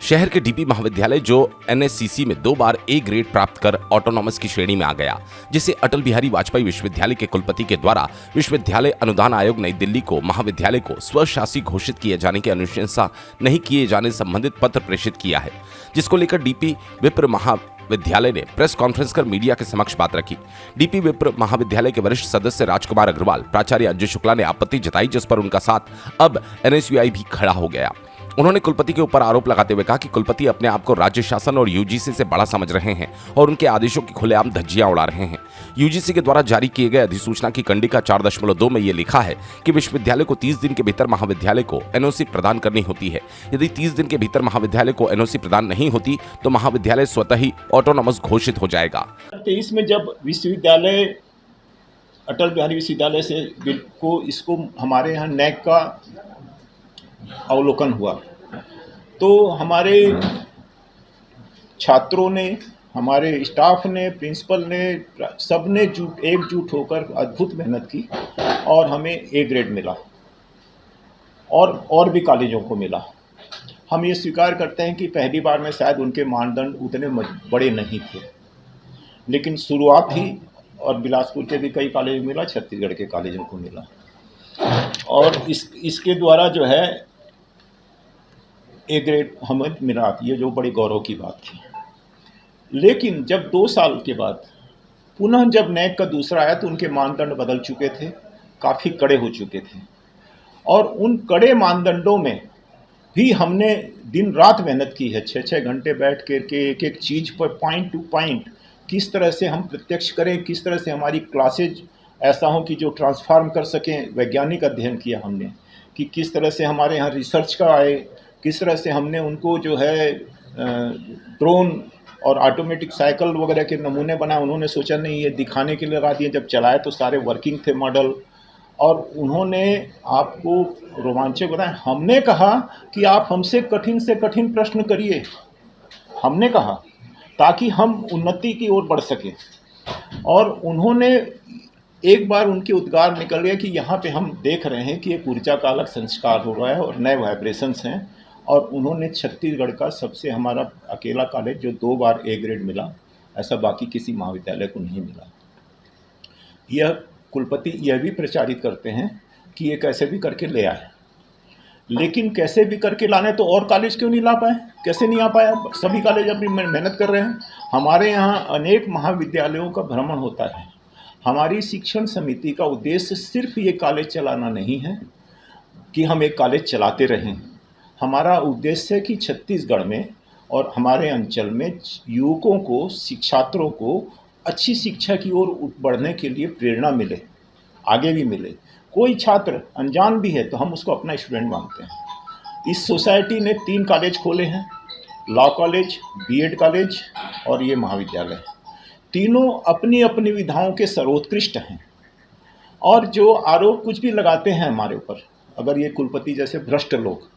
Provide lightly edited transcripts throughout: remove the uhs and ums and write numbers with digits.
शहर के डीपी महाविद्यालय जो एनएससीसी में 2 बार ए ग्रेड प्राप्त कर ऑटोनॉमस की श्रेणी में आ गया, जिसे अटल बिहारी वाजपेयी विश्वविद्यालय के कुलपति के द्वारा विश्वविद्यालय अनुदान आयोग नई दिल्ली को महाविद्यालय को स्वशासी घोषित किए जाने की अनुशंसा नहीं किए जाने संबंधित पत्र प्रेषित किया है, जिसको लेकर डीपी विप्र महाविद्यालय ने प्रेस कॉन्फ्रेंस कर मीडिया के समक्ष बात रखी। डीपी विप्र महाविद्यालय के वरिष्ठ सदस्य राजकुमार अग्रवाल, प्राचार्य अजय शुक्ला ने आपत्ति जताई, जिस पर उनका साथ अब एनएसयूआई भी खड़ा हो गया। उन्होंने कुलपति के ऊपर आरोप लगाते हुए कहा कि कुलपति अपने आप को राज्य शासन और यूजीसी से बड़ा समझ रहे हैं और उनके आदेशों की खुलेआम धज्जियां उड़ा रहे हैं। यूजीसी के द्वारा जारी किए गए अधिसूचना की कंडिका 4.2 में ये लिखा है कि विश्वविद्यालय को 30 दिन के भीतर महाविद्यालय को एनओसी प्रदान करनी होती है। यदि 30 दिन के भीतर महाविद्यालय को एनओसी प्रदान नहीं होती तो महाविद्यालय स्वतः ही ऑटोनॉमस घोषित हो जाएगा। 23 में जब विश्वविद्यालय अटल बिहारी विश्वविद्यालय से को इसको हमारे यहाँ नैक का अवलोकन हुआ तो हमारे छात्रों ने, हमारे स्टाफ ने, प्रिंसिपल ने, सब ने एकजुट होकर अद्भुत मेहनत की और हमें ए ग्रेड मिला और भी कॉलेजों को मिला। हम ये स्वीकार करते हैं कि पहली बार में शायद उनके मानदंड उतने बड़े नहीं थे, लेकिन शुरुआत ही और बिलासपुर के भी कई कॉलेज मिला, छत्तीसगढ़ के कॉलेजों को मिला और इसके द्वारा जो है ए ग्रेड हमें मिला, ये जो बड़ी गौरव की बात थी। लेकिन जब 2 साल के बाद पुनः जब नैक का दूसरा आया तो उनके मानदंड बदल चुके थे, काफ़ी कड़े हो चुके थे और उन कड़े मानदंडों में भी हमने दिन रात मेहनत की है। 6-6 घंटे बैठ कर के एक चीज़ पर पॉइंट टू पॉइंट किस तरह से हम प्रत्यक्ष करें, किस तरह से हमारी क्लासेज ऐसा हो कि जो ट्रांसफॉर्म कर सकें। वैज्ञानिक अध्ययन किया हमने कि किस तरह से हमारे यहाँ रिसर्च का आए, किस तरह से हमने उनको जो है ड्रोन और ऑटोमेटिक साइकिल वगैरह के नमूने बनाए। उन्होंने सोचा नहीं, ये दिखाने के लिए लगा दिए, जब चलाए तो सारे वर्किंग थे मॉडल और उन्होंने आपको रोमांचक बताया। हमने कहा कि आप हमसे कठिन से कठिन प्रश्न करिए, हमने कहा, ताकि हम उन्नति की ओर बढ़ सकें। और उन्होंने एक बार उनके उद्गार निकल गया कि यहाँ पे हम देख रहे हैं कि एक ऊर्जा का अलग संस्कार हो रहा है और नए वाइब्रेशंस हैं। और उन्होंने छत्तीसगढ़ का सबसे हमारा अकेला कॉलेज जो 2 बार ए ग्रेड मिला, ऐसा बाकी किसी महाविद्यालय को नहीं मिला। यह कुलपति यह भी प्रचारित करते हैं कि ये कैसे भी करके ले आए, लेकिन कैसे भी करके लाने तो और कॉलेज क्यों नहीं ला पाए? कैसे नहीं आ पाया? सभी कॉलेज अपनी मेहनत कर रहे हैं। हमारे यहाँ अनेक महाविद्यालयों का भ्रमण होता है। हमारी शिक्षण समिति का उद्देश्य सिर्फ ये कॉलेज चलाना नहीं है कि हम एक कॉलेज चलाते रहें। हमारा उद्देश्य है कि छत्तीसगढ़ में और हमारे अंचल में युवकों को, छात्रों को अच्छी शिक्षा की ओर बढ़ने के लिए प्रेरणा मिले, आगे भी मिले। कोई छात्र अनजान भी है तो हम उसको अपना स्टूडेंट मानते हैं। इस सोसाइटी ने 3 कॉलेज खोले हैं, लॉ कॉलेज, बीएड कॉलेज और ये महाविद्यालय। तीनों अपनी अपनी विधाओं के सर्वोत्कृष्ट हैं और जो आरोप कुछ भी लगाते हैं हमारे ऊपर, अगर ये कुलपति जैसे भ्रष्ट लोग,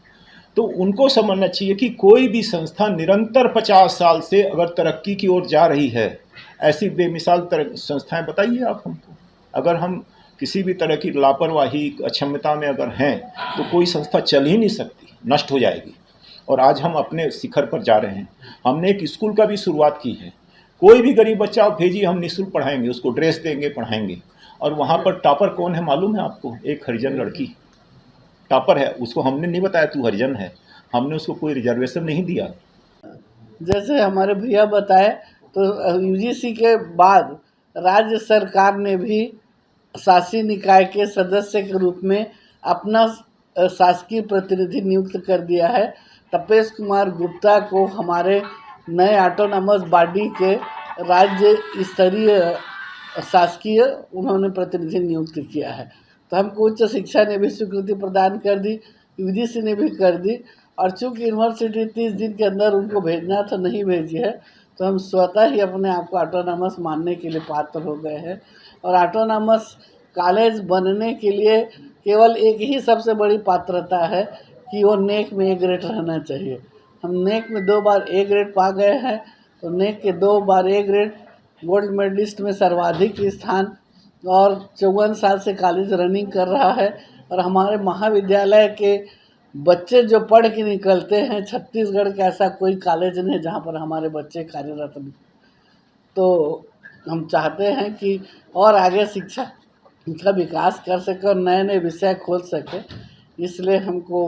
तो उनको समझना चाहिए कि कोई भी संस्था निरंतर 50 साल से अगर तरक्की की ओर जा रही है, ऐसी बेमिसाल संस्थाएं बताइए आप हमको। अगर हम किसी भी तरह की लापरवाही, अक्षमता में अगर हैं तो कोई संस्था चल ही नहीं सकती, नष्ट हो जाएगी। और आज हम अपने शिखर पर जा रहे हैं। हमने एक स्कूल का भी शुरुआत की है। कोई भी गरीब बच्चा आप भेजिए, हम निःशुल्क पढ़ाएंगे, उसको ड्रेस देंगे, पढ़ाएंगे। और वहाँ पर टॉपर कौन है मालूम है आपको? एक हरिजन लड़की टॉपर है। उसको हमने नहीं बताया तू हरिजन है, हमने उसको कोई रिजर्वेशन नहीं दिया। जैसे हमारे भैया बताए तो यूजीसी के बाद राज्य सरकार ने भी शासी निकाय के सदस्य के रूप में अपना शासकीय प्रतिनिधि नियुक्त कर दिया है। तपेश कुमार गुप्ता को हमारे नए ऑटोनॉमस बॉडी के राज्य स्तरीय शासकीय उन्होंने प्रतिनिधि नियुक्त किया है। तो हमको उच्च शिक्षा ने भी स्वीकृति प्रदान कर दी, यूजीसी ने भी कर दी। और चूँकि यूनिवर्सिटी 30 दिन के अंदर उनको भेजना तो नहीं भेजी है, तो हम स्वतः ही अपने आप को ऑटोनॉमस मानने के लिए पात्र हो गए हैं। और ऑटोनॉमस कॉलेज बनने के लिए केवल एक ही सबसे बड़ी पात्रता है कि वो नेक में ए ग्रेड रहना चाहिए। हम नेक में 2 बार ए ग्रेड पा गए हैं, तो नेक के 2 बार ए ग्रेड, गोल्ड मेडलिस्ट में सर्वाधिक स्थान और 54 साल से कॉलेज रनिंग कर रहा है। और हमारे महाविद्यालय के बच्चे जो पढ़ के निकलते हैं, छत्तीसगढ़ का ऐसा कोई कॉलेज नहीं है जहाँ पर हमारे बच्चे कार्यरत नहीं। तो हम चाहते हैं कि और आगे शिक्षा का विकास कर सके और नए नए विषय खोल सके, इसलिए हमको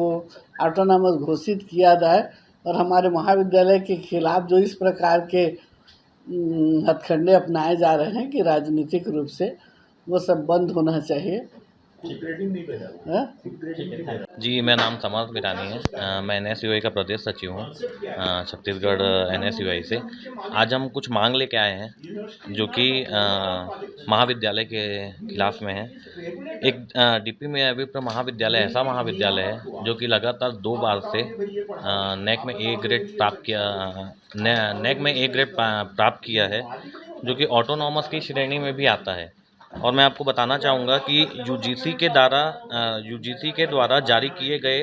ऑटोनॉमस घोषित किया जाए। और हमारे महाविद्यालय के खिलाफ जो इस प्रकार के हथकंडे अपनाए जा रहे हैं कि राजनीतिक रूप से, वो सब बंद होना चाहिए। हाँ? जी, मेरा नाम समर्थ बिरानी है। मैं NSUI का प्रदेश सचिव हूँ, छत्तीसगढ़ NSUI से। आज हम कुछ मांग लेके आए हैं जो कि महाविद्यालय के खिलाफ में है। एक DP में विप्र महाविद्यालय ऐसा महाविद्यालय है जो कि लगातार 2 बार से NAC में A ग्रेड प्राप्त किया है, जो कि ऑटोनॉमस की श्रेणी में भी आता है। और मैं आपको बताना चाहूँगा कि UGC के द्वारा जारी किए गए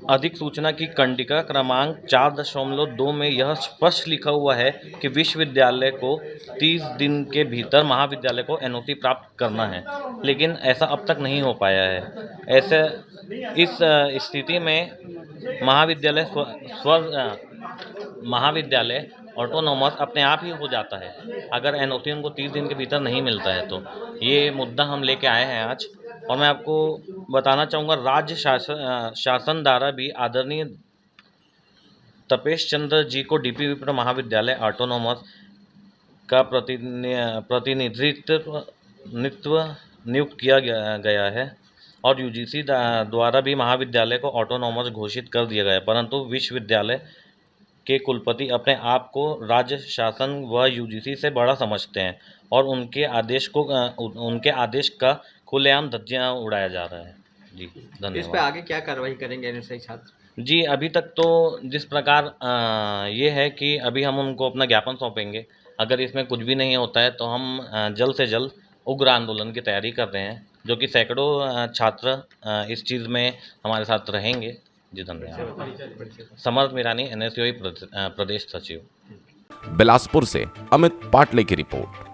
अधिसूचना की कंडिका क्रमांक 4.2 में यह स्पष्ट लिखा हुआ है कि विश्वविद्यालय को 30 दिन के भीतर महाविद्यालय को NOC प्राप्त करना है, लेकिन ऐसा अब तक नहीं हो पाया है। इस स्थिति में महाविद्यालय ऑटोनॉमस अपने आप ही हो जाता है अगर NOC उनको 30 दिन के भीतर नहीं मिलता है। तो ये मुद्दा हम लेके आए हैं आज। और मैं आपको बताना चाहूँगा, राज्य शासन द्वारा भी आदरणीय तपेश चंद्र जी को DP विप्र महाविद्यालय ऑटोनॉमस का प्रतिनिधित्व नियुक्त किया गया है और UGC द्वारा भी महाविद्यालय को ऑटोनॉमस घोषित कर दिया गया, परंतु विश्वविद्यालय के कुलपति अपने आप को राज्य शासन व UGC से बड़ा समझते हैं और उनके आदेश का खुलेआम धज्जियां उड़ाया जा रहा है। जी, धन्यवाद। इस पे आगे क्या कार्रवाई करेंगे NSI छात्र? जी, अभी तक तो जिस प्रकार ये है कि अभी हम उनको अपना ज्ञापन सौंपेंगे। अगर इसमें कुछ भी नहीं होता है तो हम जल्द से जल्द उग्र आंदोलन की तैयारी कर रहे हैं, जो कि सैकड़ों छात्र इस चीज़ में हमारे साथ रहेंगे। जी, धन्यवाद। समर्थ बिरानी, NSUI प्रदेश सचिव। बिलासपुर से अमित पाटले की रिपोर्ट।